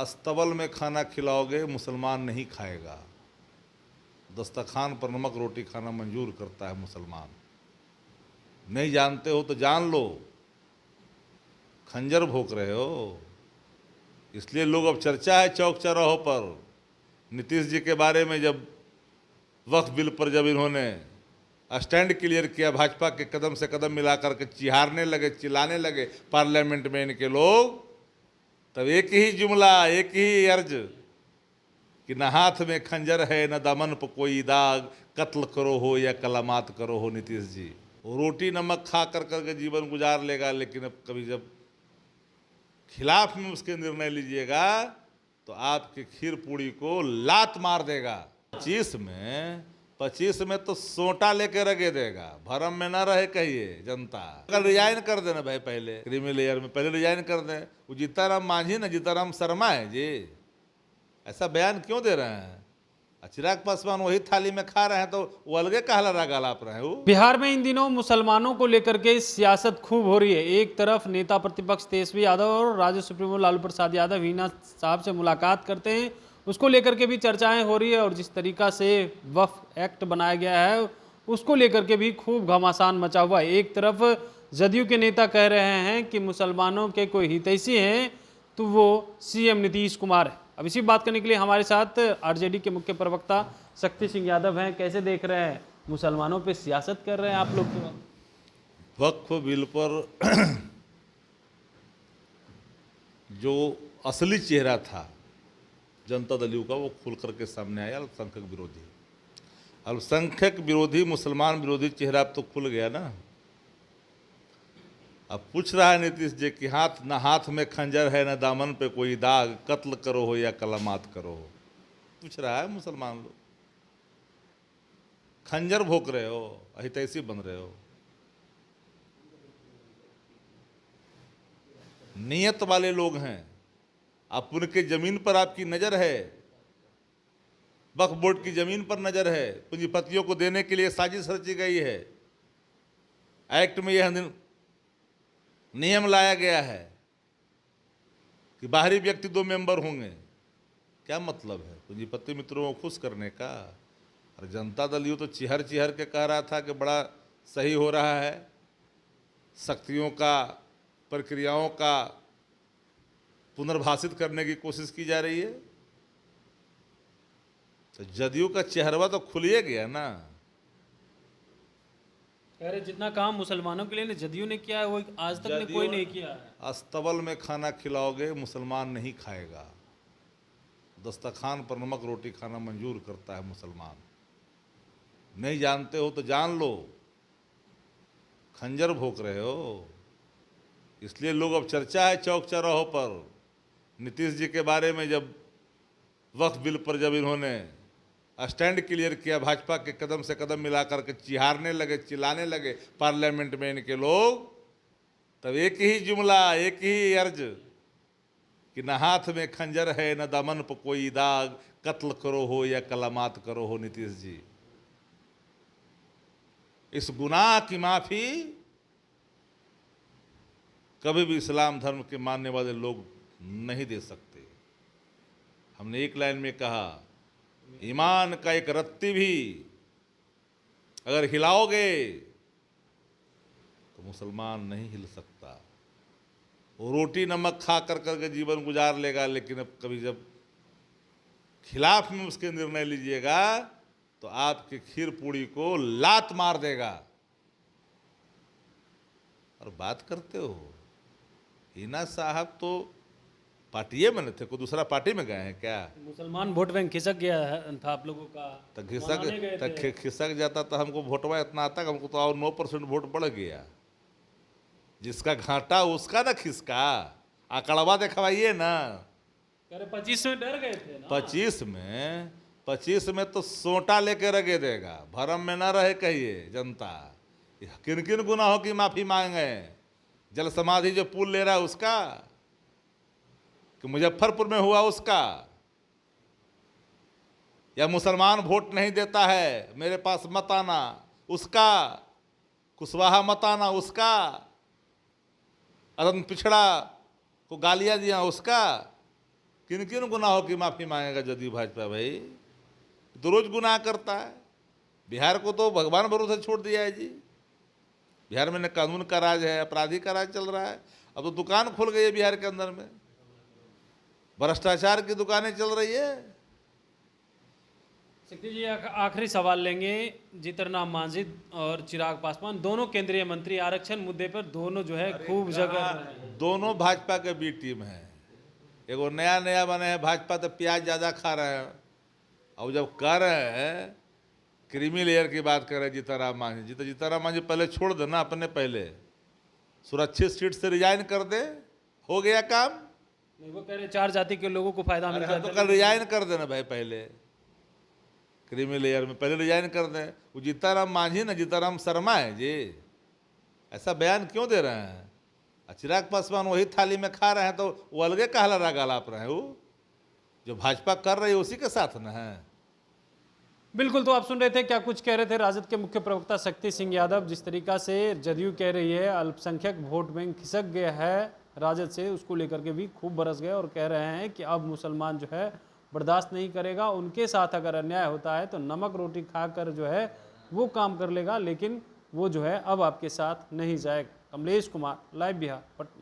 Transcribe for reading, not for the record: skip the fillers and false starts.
अस्तबल में खाना खिलाओगे मुसलमान नहीं खाएगा। दस्तरखान पर नमक रोटी खाना मंजूर करता है मुसलमान। नहीं जानते हो तो जान लो, खंजर भोंक रहे हो। इसलिए लोग अब चर्चा है चौक चौराहों पर नीतीश जी के बारे में। जब वक्फ बिल पर जब इन्होंने स्टैंड क्लियर किया, भाजपा के कदम से कदम मिलाकर के चिहारने लगे, चिल्लाने लगे पार्लियामेंट में इनके लोग, तब एक ही जुमला, एक ही अर्ज कि न हाथ में खंजर है न दामन पर कोई दाग, कत्ल करो हो या कलामात करो हो नीतीश जी। वो रोटी नमक खा कर करके जीवन गुजार लेगा, लेकिन अब कभी जब खिलाफ में उसके निर्णय लीजिएगा तो आपके खीर पूड़ी को लात मार देगा। 25 में तो सोटा लेके रगे देगा। भरम में ना रहे कहिए जनता। अगर रिजाइन कर देना भाई, पहले क्रीमी लेयर में पहले रिजाइन कर दें। वो जीताराम मांझी ना जीताराम शर्मा है जी, ऐसा बयान क्यों दे रहे हैं? चिराग पासवान वही थाली में खा रहे हैं तो वो अलगे कहला राग आलाप रहे हैं। वो बिहार में इन दिनों मुसलमानों को लेकर के सियासत खूब हो रही है। एक तरफ नेता प्रतिपक्ष तेजस्वी यादव और राज्य सुप्रीमो लालू प्रसाद यादव हिना साहब से मुलाकात करते हैं, उसको लेकर के भी चर्चाएं हो रही है। और जिस तरीका से वक्फ एक्ट बनाया गया है उसको लेकर के भी खूब घमासान मचा हुआ है। एक तरफ जदयू के नेता कह रहे हैं कि मुसलमानों के कोई हितैषी हैं तो वो सीएम नीतीश कुमार है। अब इसी बात करने के लिए हमारे साथ आरजेडी के मुख्य प्रवक्ता शक्ति सिंह यादव हैं। कैसे देख रहे हैं, मुसलमानों पे सियासत कर रहे हैं आप लोग? वक्फ बिल पर जो असली चेहरा था जनता दल यू का वो खुल करके सामने आया। अल्पसंख्यक विरोधी मुसलमान विरोधी चेहरा अब तो खुल गया ना। अब पूछ रहा है नीतीश जी कि हाथ में खंजर है न दामन पे कोई दाग, कत्ल करो हो या कलामात करो हो। पूछ रहा है मुसलमान लोग। खंजर भोंक रहे हो, हितैषी बन रहे हो। नियत वाले लोग हैं, आप उनके जमीन पर आपकी नजर है, वक्फ बोर्ड की जमीन पर नजर है। पूंजीपतियों को देने के लिए साजिश रची गई है। एक्ट में यह नियम लाया गया है कि बाहरी व्यक्ति 2 मेंबर होंगे। क्या मतलब है? पूंजीपति मित्रों को खुश करने का। और जनता दल यू तो चिहर चिहर के कह रहा था कि बड़ा सही हो रहा है, शक्तियों का, प्रक्रियाओं का पुनर्भाषित करने की कोशिश की जा रही है। तो जदयू का चेहरवा तो खुलिए गया ना। अरे जितना काम मुसलमानों के लिए ने जदयू ने किया है वो आज तक ने कोई नहीं किया है। अस्तबल में खाना खिलाओगे मुसलमान नहीं खाएगा। दस्तरखान पर नमक रोटी खाना मंजूर करता है मुसलमान। नहीं जानते हो तो जान लो, खंजर भोंक रहे हो। इसलिए लोग अब चर्चा है चौक चौराहों पर नीतीश जी के बारे में। जब वक्फ बिल पर जब इन्होंने स्टैंड क्लियर किया, भाजपा के कदम से कदम मिलाकर के चिहारने लगे, चिल्लाने लगे पार्लियामेंट में इनके लोग, तब एक ही जुमला, एक ही अर्ज कि न हाथ में खंजर है न दामन पर कोई दाग, कत्ल करो हो या कलामात करो हो नीतीश जी। इस गुनाह की माफी कभी भी इस्लाम धर्म के मानने वाले लोग नहीं दे सकते। हमने एक लाइन में कहा, ईमान का एक रत्ती भी अगर हिलाओगे तो मुसलमान नहीं हिल सकता। वो रोटी नमक खा कर करके जीवन गुजार लेगा, लेकिन अब कभी जब खिलाफ में उसके निर्णय लीजिएगा तो आपके खीर पूड़ी को लात मार देगा। और बात करते हो, हिना साहब तो पार्टिये में थे, कोई दूसरा पार्टी में गए हैं क्या? मुसलमान वोट बैंक खिसक गया है था आप लोगों का, तो खिसक जाता तो हमको वोटवा इतना आता कि हमको तो और 9% वोट बढ़ गया। जिसका घाटा उसका ना खिसका, आंकड़वा दिखवाइए ना। 25 में डर गए थे ना। 25 में तो सोटा लेके रगे देगा। भरम में ना रहे कहिए जनता। किन किन गुनाहों की माफी मांगे? जल समाधि जो पुल ले रहा है उसका, कि मुजफ्फरपुर में हुआ उसका, या मुसलमान वोट नहीं देता है मेरे पास मत आना उसका, कुशवाहा मत आना उसका, अदन पिछड़ा को गालियां दिया उसका, किन किन गुनाहों की माफ़ी मांगेगा जदयू भाजपा भाई? तो रोज गुनाह करता है। बिहार को तो भगवान भरोसे छोड़ दिया है जी। बिहार में न कानून का राज है, अपराधी का राज चल रहा है। अब तो दुकान खुल गई है बिहार के अंदर में, भ्रष्टाचार की दुकानें चल रही है। शक्ति जी, आखिरी सवाल लेंगे। जीतनराम मांझी और चिराग पासवान दोनों केंद्रीय मंत्री आरक्षण मुद्दे पर दोनों जो है खूब जगह, दोनों भाजपा के बी टीम है। एगो नया नया बने हैं भाजपा, तो प्याज ज़्यादा खा रहे हैं। और जब कह रहे हैं क्रीमी लेयर की बात कर रहे हैं जीतनराम मांझी, तो जीतनराम मांझी पहले छोड़ देना, अपने पहले सुरक्षित सीट से रिजाइन कर दे, हो गया काम। नहीं, वो कह रहे 4 जाति के लोगों को फायदा मिलता है। तो कल रिजाइन कर देना भाई, पहले क्रीमी लेयर में पहले रिजाइन कर दें। वो जीतनराम मांझी ना जीतनराम शर्मा है जी, ऐसा बयान क्यों दे रहे हैं? चिराग पासवान वही थाली में खा रहे हैं, तो वो अलगे कहला राग आलाप रहे हैं। वो जो भाजपा कर रही है उसी के साथ ना है। बिल्कुल। तो आप सुन रहे थे क्या कुछ कह रहे थे राजद के मुख्य प्रवक्ता शक्ति सिंह यादव। जिस तरीका से जदयू कह रही है अल्पसंख्यक वोट बैंक खिसक गया है राजद से, उसको लेकर के भी खूब बरस गए और कह रहे हैं कि अब मुसलमान जो है बर्दाश्त नहीं करेगा। उनके साथ अगर अन्याय होता है तो नमक रोटी खाकर जो है वो काम कर लेगा, लेकिन वो जो है अब आपके साथ नहीं जाएगा। कमलेश कुमार, लाइव बिहार, पटना।